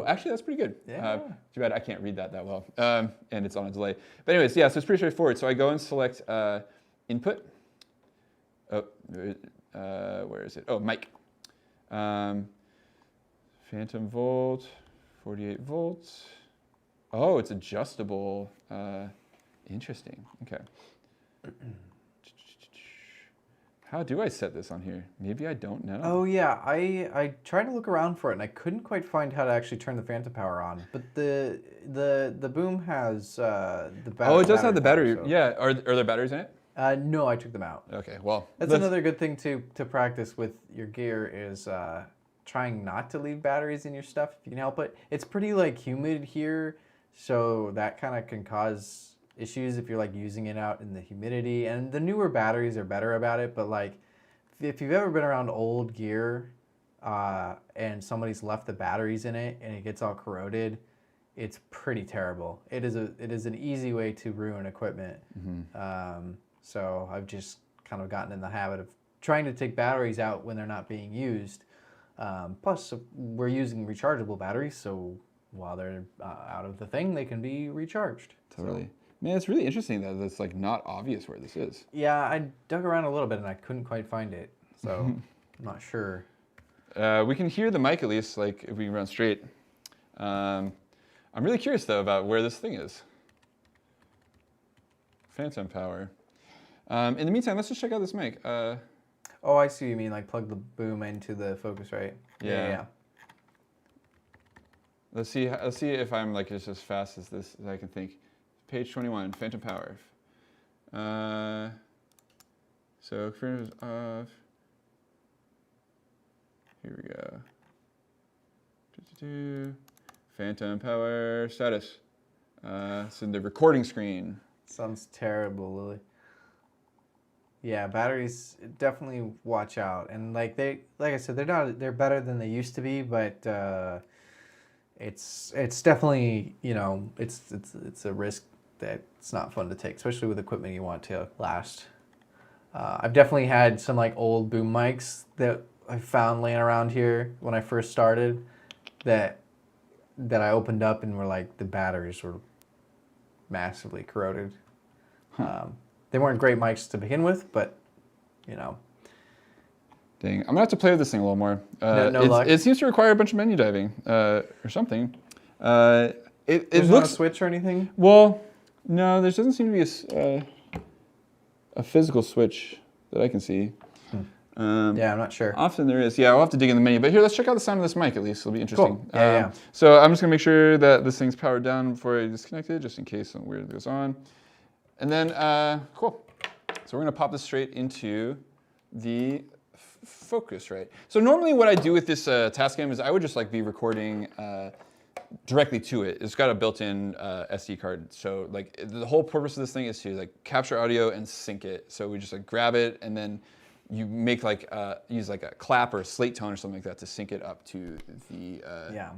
actually that's pretty good. Yeah. Too bad I can't read that well, and it's on a delay. But anyways, yeah, so it's pretty straightforward. So I go and select input. Oh, where is it? Oh, mic. Phantom volt, 48 volts. Oh, it's adjustable. Interesting. Okay. How do I set this on here? Maybe I don't know. Oh yeah, I tried to look around for it and I couldn't quite find how to actually turn the phantom power on. But the boom has the battery. Oh, it does have the battery. Power, so. Yeah. Are there batteries in it? No, I took them out. Okay. Well, that's another good thing to practice with your gear is trying not to leave batteries in your stuff if you can help it. It's pretty like humid here, so that kind of can cause issues if you're like using it out in the humidity. And the newer batteries are better about it, but like if you've ever been around old gear and somebody's left the batteries in it and it gets all corroded, it's pretty terrible. It is an easy way to ruin equipment. So I've just kind of gotten in the habit of trying to take batteries out when they're not being used. Plus, we're using rechargeable batteries, so while they're out of the thing, they can be recharged. Totally. So, Man, it's really interesting that it's like not obvious where this is. yeah, I dug around a little bit and I couldn't quite find it. So I'm not sure. We can hear the mic at least, like if we run straight. I'm really curious though about where this thing is. Phantom power. In the meantime, let's just check out this mic. Oh, I see what you mean, like plug the boom into the focus, right? Yeah. Let's see if I'm like just as fast as this as I can think. Page 21, phantom power. So confirm off. Here we go. Phantom power status. It's in the recording screen. Sounds terrible, Lily. Yeah, batteries, definitely watch out. And like I said, they're better than they used to be, but it's definitely, it's a risk that it's not fun to take, especially with equipment you want to last. I've definitely had some like old boom mics that I found laying around here when I first started that I opened up and were like the batteries were massively corroded. They weren't great mics to begin with, but Dang, I'm gonna have to play with this thing a little more. No luck. It seems to require a bunch of menu diving or something. It There's looks not a switch or anything? well. No, there doesn't seem to be a physical switch that I can see. Yeah, I'm not sure. Often there is. Yeah, I'll have to dig in the menu. But here, let's check out the sound of this mic at least. It'll be interesting. Cool. Yeah. So I'm just going to make sure that this thing's powered down before I disconnect it, just in case something weird goes on. And then, cool. So we're going to pop this straight into the Focusrite. So normally what I do with this Tascam is I would just like be recording directly to it. It's got a built-in SD card. So like the whole purpose of this thing is to like capture audio and sync it. So we just like grab it and then you make like use like a clap or a slate tone or something like that to sync it up to the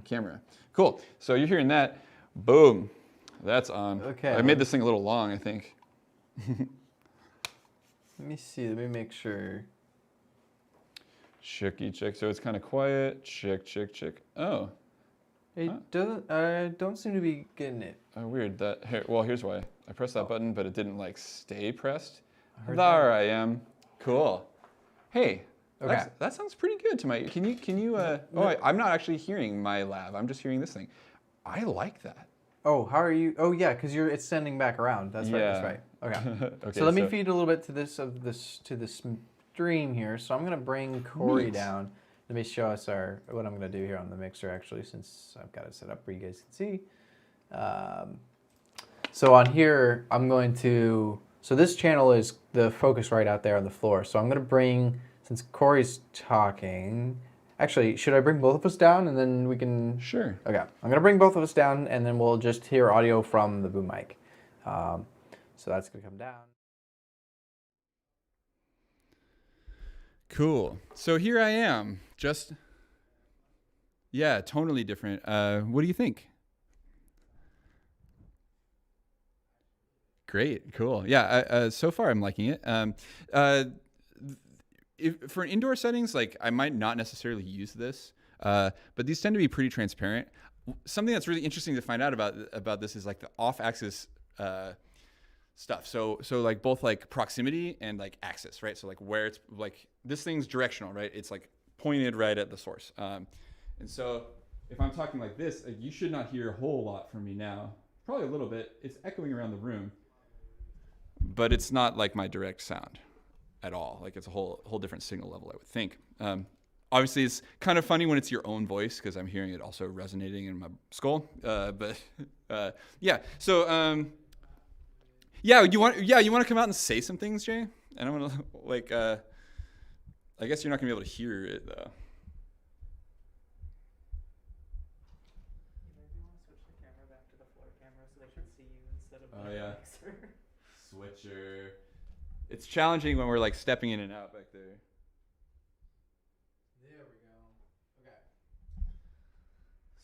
camera. Cool. So you're hearing that. Boom. That's on. Okay. I made this thing a little long, I think. Let me see. Let me make sure. Checky check. So it's kind of quiet. Check check check. Oh. It doesn't. I don't seem to be getting it. Oh, weird. Here's why. I pressed that button, but it didn't like stay pressed. There There I am. Cool. Hey, Okay. that sounds pretty good to my. Can you? I'm not actually hearing my lav. I'm just hearing this thing. I like that. Oh, how are you? Oh, yeah, because it's sending back around. That's right. That's right. Okay. Okay, so let me feed a little bit to this stream here. So I'm gonna bring Cory Neat. down. Let me show us what I'm gonna do here on the mixer actually, since I've got it set up where you guys can see. So on here, I'm going to. So this channel is the Focusrite out there on the floor. So I'm gonna bring, since Cory's talking. Actually, should I bring both of us down and then we can? Sure. Okay, I'm gonna bring both of us down and then we'll just hear audio from the boom mic. So that's gonna come down. Cool. So here I am. Just. Yeah, totally different. What do you think? Great. Cool. Yeah. So far, I'm liking it. For indoor settings, like I might not necessarily use this, but these tend to be pretty transparent. Something that's really interesting to find out about this is like the off-axis stuff. So like both like proximity and like axis, right? So like where it's like this thing's directional, right? It's like pointed right at the source. And so if I'm talking like this, you should not hear a whole lot from me now. Probably a little bit. It's echoing around the room, but it's not like my direct sound at all. Like it's a whole different signal level, I would think. Obviously, it's kind of funny when it's your own voice because I'm hearing it also resonating in my skull. Yeah. So you want to come out and say some things, Jay? And I'm gonna like I guess you're not gonna be able to hear it though. Oh yeah. Switcher. It's challenging when we're like stepping in and out back there. There we go. Okay.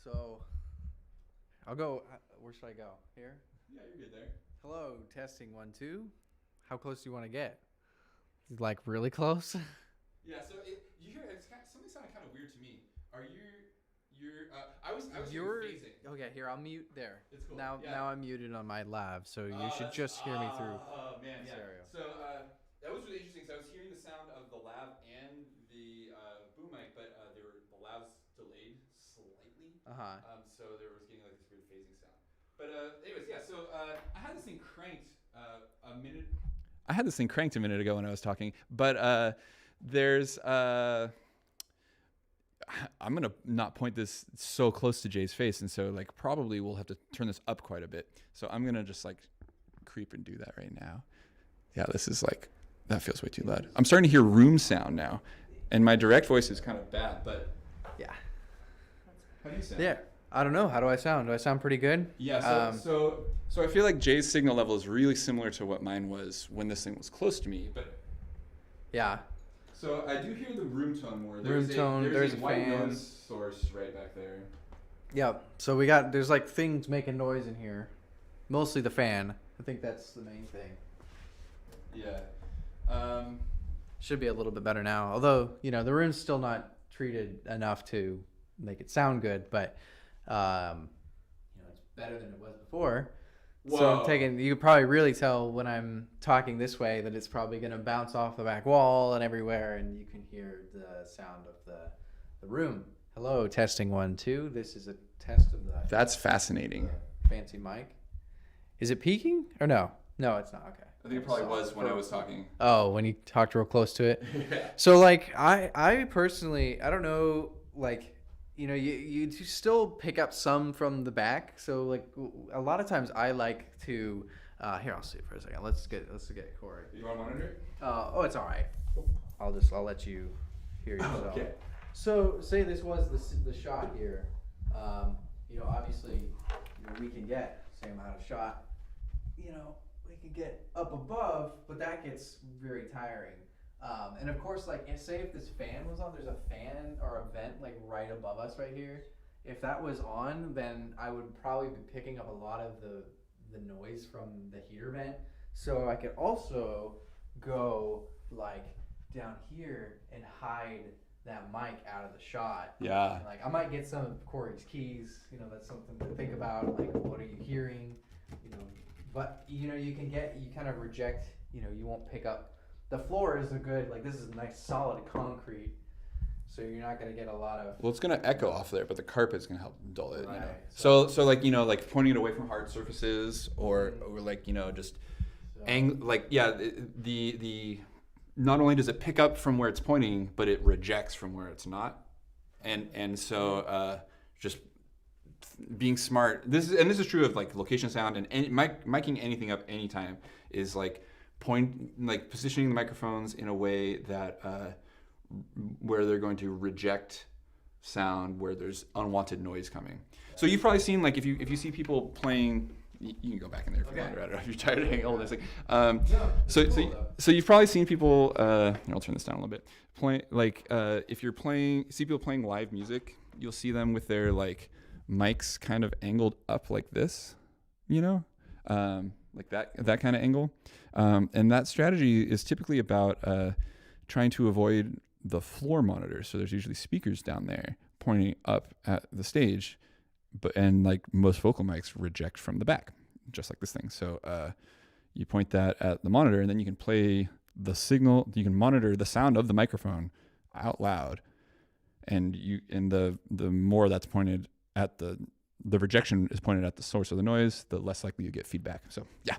So I'll go. Where should I go? Here? Yeah, you're good there. Hello, testing 1, 2. How close do you want to get? Like really close? Yeah, so you hear something sounded kind of weird to me. Are I was hearing phasing. Okay, here, I'll mute there. It's cool. Now I'm muted on my lav, so you should That's- just hear me through. Oh man, yeah. stereo. So that was really interesting. So I was hearing the sound of the lav and the boom mic, but the lav's delayed slightly. So there was getting like this weird phasing sound. But anyways, yeah. So I had this thing cranked a minute. I had this thing cranked a minute ago when I was talking, but there's I'm gonna not point this so close to Jay's face, and so like probably we'll have to turn this up quite a bit. So I'm gonna just like creep and do that right now. Yeah, this is like that feels way too loud. I'm starting to hear room sound now, and my direct voice is kind of bad, but Yeah. how do you sound? Yeah. I don't know. How do I sound? Do I sound pretty good? Yeah. So I feel like Jay's signal level is really similar to what mine was when this thing was close to me, but. Yeah. So I do hear the room tone more. There's a white fan. noise source right back there. Yep. So there's like things making noise in here. Mostly the fan. I think that's the main thing. Yeah. Should be a little bit better now. Although, the room's still not treated enough to make it sound good, but it's better than it was before. Whoa. So you could probably really tell when I'm talking this way that it's probably going to bounce off the back wall and everywhere, and you can hear the sound of the room. Hello, testing 1, 2. This is a test of the That's fascinating. fancy mic. Is it peaking or no? No, it's not. Okay. I think it probably was when I was talking. Oh, when you talked real close to it. Yeah. So like I personally, I don't know, like, you still pick up some from the back. So like a lot of times I like to here, I'll see it for a second. Let's get Cory. You want to monitor it? Oh, it's all right. I'll let you hear yourself. Okay. So say this was the shot here. Obviously, we can get same amount of shot. We can get up above, but that gets very tiring. And of course, like, say if this fan was on, there's a fan or a vent like right above us right here. If that was on, then I would probably be picking up a lot of the noise from the heater vent. So I could also go like down here and hide that mic out of the shot. Yeah. Like I might get some of Cory's keys. That's something to think about. Like, what are you hearing? But you kind of reject. You won't pick up. The floor is this is nice solid concrete, so you're not going to get a lot of. Well, it's going to echo off there, but the carpet's going to help dull it. Right. So like like pointing it away from hard surfaces, or like just the not only does it pick up from where it's pointing, but it rejects from where it's not, and so just being smart. This is true of like location sound and miking anything up anytime is like positioning the microphones in a way that where they're going to reject sound where there's unwanted noise coming. So you've probably seen like if you see people playing, you can go back in there if you want. I don't know if you're tired of hanging all this. So you've probably seen people. I'll turn this down a little bit. If you're see people playing live music, you'll see them with their like mics kind of angled up like this, like that kind of angle. And that strategy is typically about trying to avoid the floor monitor. So there's usually speakers down there pointing up at the stage, and like most vocal mics reject from the back, just like this thing. So you point that at the monitor, and then you can play the signal. You can monitor the sound of the microphone out loud, and the more that's pointed at the rejection is pointed at the source of the noise, the less likely you get feedback. So yeah.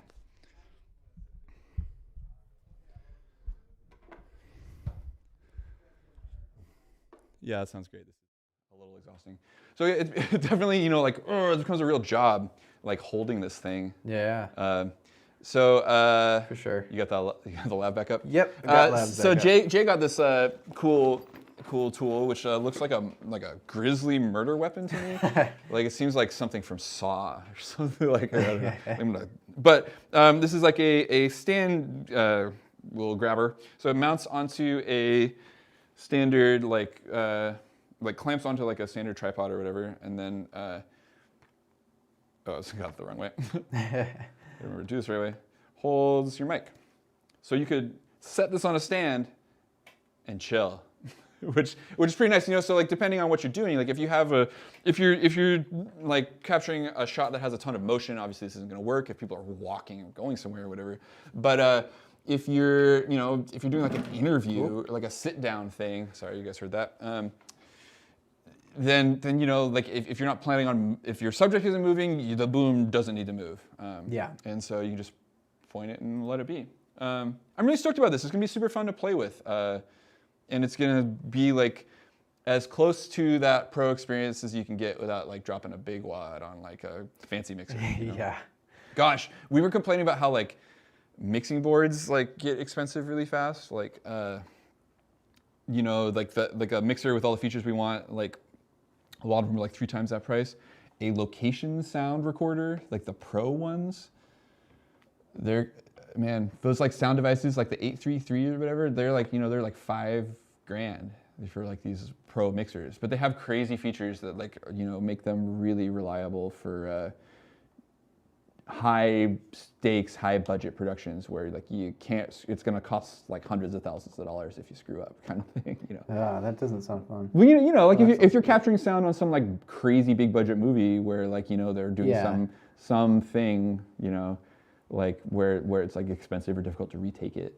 Yeah, that sounds great. This is a little exhausting. So it definitely, it becomes a real job, like holding this thing. Yeah. For sure. You got the lab back up? Yep. Jay got this cool tool, which looks like a grisly murder weapon to me. Like it seems like something from Saw or something like that. But this is like a stand wheel grabber. So it mounts onto a standard like clamps onto like a standard tripod or whatever, and then Oh, it's got the wrong way. Remember to do this right way. Holds your mic. So you could set this on a stand and chill, which is pretty nice. So like depending on what you're doing, like if you're like capturing a shot that has a ton of motion, obviously this isn't going to work if people are walking or going somewhere or whatever. But if you're doing like an interview or like a sit down thing, sorry you guys heard that. Then like if you're not planning on, if your subject isn't moving, the boom doesn't need to move. And so you can just point it and let it be. I'm really stoked about this. It's gonna be super fun to play with, and it's gonna be like as close to that pro experience as you can get without like dropping a big wad on like a fancy mixer. Yeah. Gosh, we were complaining about how like mixing boards like get expensive really fast. Like like a mixer with all the features we want, like a lot of them are like 3 times that price. A location sound recorder, like the pro ones, those like sound devices, like the 833 or whatever, they're like, they're like $5,000 for like these pro mixers. But they have crazy features that like, make them really reliable for high stakes, high budget productions where like it's gonna cost like hundreds of thousands of dollars if you screw up, kind of thing. That doesn't sound fun. Well, like if you're capturing sound on some like crazy big budget movie where like they're doing something like where it's like expensive or difficult to retake it,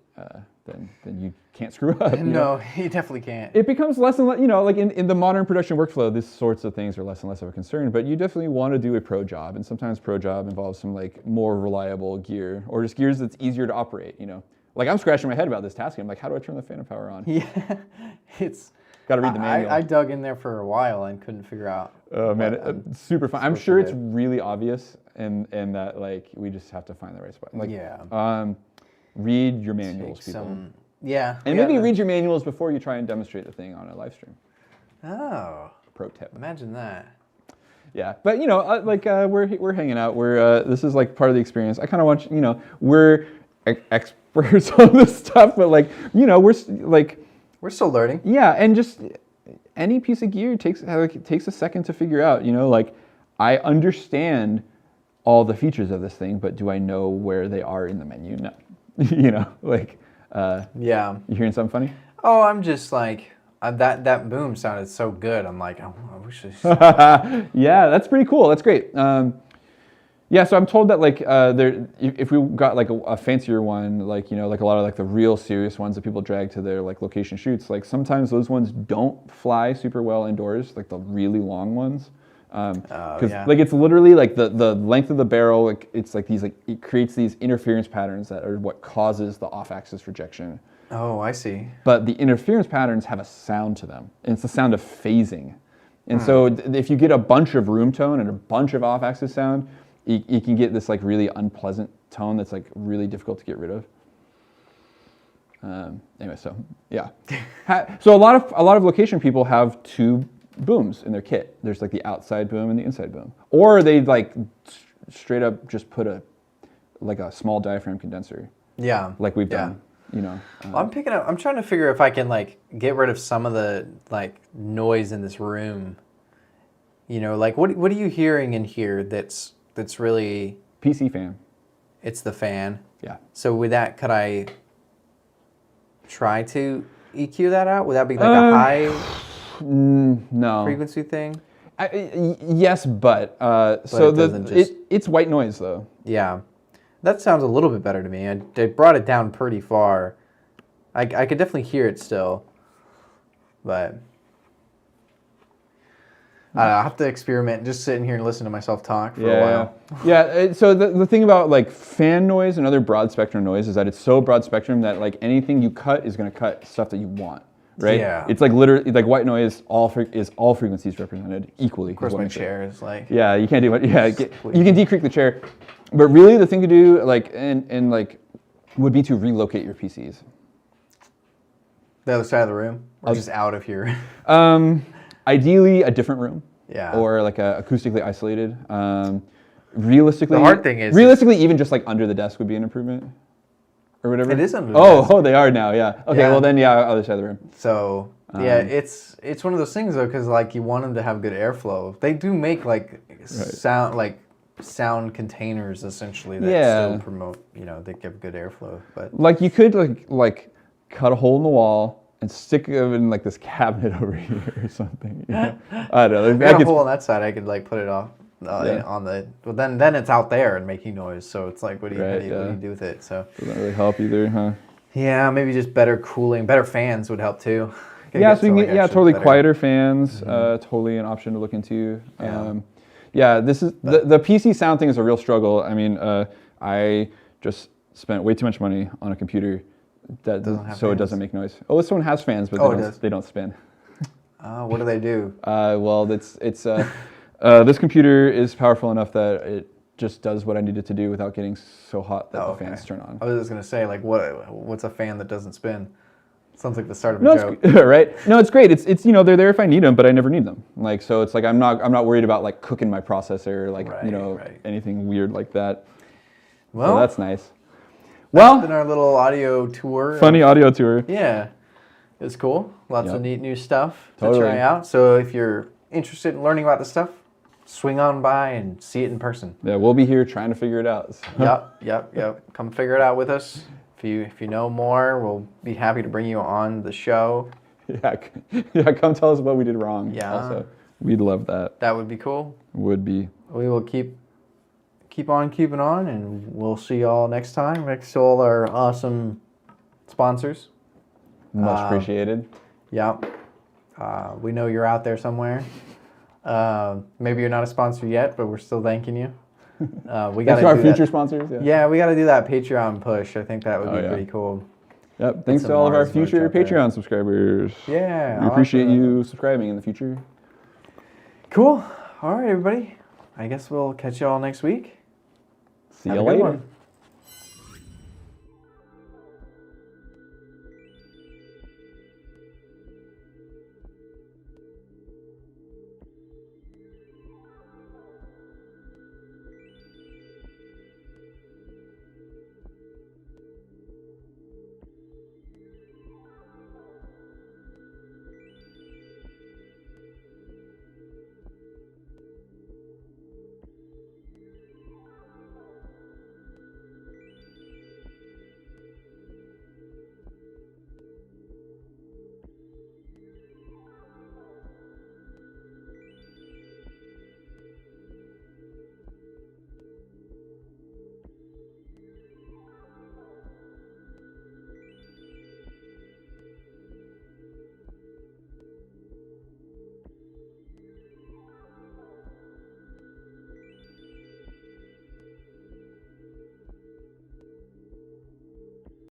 then you can't screw up. No, you definitely can't. It becomes less and less, like in the modern production workflow, these sorts of things are less and less of a concern, but you definitely want to do a pro job, and sometimes pro job involves some like more reliable gear, or just gears that's easier to operate, Like I'm scratching my head about this task, I'm like, how do I turn the phantom power on? Yeah, it's... Got to read the manual. I dug in there for a while and couldn't figure out. Oh man, it's super fun. I'm sure it's really obvious, and that like we just have to find the right spot. Like, read your manuals, people. And maybe read your manuals before you try and demonstrate the thing on a live stream. Oh. Pro tip. Imagine that. Yeah, but we're hanging out. This is like part of the experience. I kind of want we're experts on this stuff, but we're still learning. Yeah, and just any piece of gear takes a second to figure out. Like I understand all the features of this thing, but do I know where they are in the menu? No. Yeah. You hearing something funny? Oh, I'm just like that boom sounded so good. I'm like, I wish this. Yeah, that's pretty cool. That's great. Yeah, so I'm told that like if we got like a fancier one, like like a lot of like the real serious ones that people drag to their like location shoots, like sometimes those ones don't fly super well indoors, like the really long ones, because like it's literally like the length of the barrel, like it's like these like it creates these interference patterns that are what causes the off-axis rejection. Oh, I see. But the interference patterns have a sound to them, and it's the sound of phasing, and so if you get a bunch of room tone and a bunch of off-axis sound, you can get this like really unpleasant tone that's like really difficult to get rid of. Anyway, so yeah. So a lot of location people have 2 booms in their kit. There's like the outside boom and the inside boom, or they like straight up just put a small diaphragm condenser. Yeah. Like we've done. I'm trying to figure if I can like get rid of some of the like noise in this room. Like what are you hearing in here that's really... PC fan. It's the fan. Yeah. So with that, could I try to EQ that out? Would that be like a high no frequency thing? Yes, but so it's white noise though. Yeah. That sounds a little bit better to me. I brought it down pretty far. I could definitely hear it still, but... I'll have to experiment, just sitting here and listen to myself talk for a while. Yeah, so the thing about like fan noise and other broad spectrum noise is that it's so broad spectrum that like anything you cut is going to cut stuff that you want, right? Yeah. It's like literally, like white noise, all frequencies represented equally. Of course my chair is like... Yeah, you can't do it. Yeah, you can decreak the chair. But really the thing to do like and like would be to relocate your PCs. The other side of the room? Or just out of here? Ideally, a different room. Yeah. Or like acoustically isolated. Realistically, the hard thing is even just like under the desk would be an improvement, or whatever. It is under the desk. Oh, they are now. Yeah. Okay. Yeah. Well, then other side of the room. So it's one of those things though, because like you want them to have good airflow. They do make like sound like sound containers essentially that still promote, they give good airflow. But like you could like cut a hole in the wall and stick them in like this cabinet over here or something. I don't know. if I got a hole on that side, I could like put it off on the. Well, then it's out there and making noise. So it's like, what do you do with it? So doesn't really help either, huh? Yeah, maybe just better cooling, better fans would help too. Yeah, so you can get totally quieter fans. Totally an option to look into. This is the PC sound thing is a real struggle. I mean, I just spent way too much money on a computer that it doesn't make noise. Oh, this one has fans, but they don't spin. What do they do? Well, it's this computer is powerful enough that it just does what I need it to do without getting so hot that the fans turn on. I was just gonna say, like, what's a fan that doesn't spin? Sounds like the start of a joke. Right? No, it's great. It's they're there if I need them, but I never need them. Like, so it's like I'm not worried about like cooking my processor, like anything weird like that. Well, so that's nice. Well, in our little audio tour. Funny audio tour. Yeah, it was cool. Lots of neat new stuff to try out. So if you're interested in learning about this stuff, swing on by and see it in person. Yeah, we'll be here trying to figure it out. So. Yep. Come figure it out with us. If you know more, we'll be happy to bring you on the show. Yeah, come tell us what we did wrong. Yeah. Also, we'd love that. That would be cool. Would be. We will keep on keeping on, and we'll see y'all next time. Thanks to all our awesome sponsors. Much appreciated. Yeah. We know you're out there somewhere. Maybe you're not a sponsor yet, but we're still thanking you. We got our future sponsors. Yeah, we got to do that Patreon push. I think that would be pretty cool. Yep. Thanks to all of our future Patreon subscribers. Yeah. We appreciate you subscribing in the future. Cool. All right, everybody. I guess we'll catch you all next week. See you later.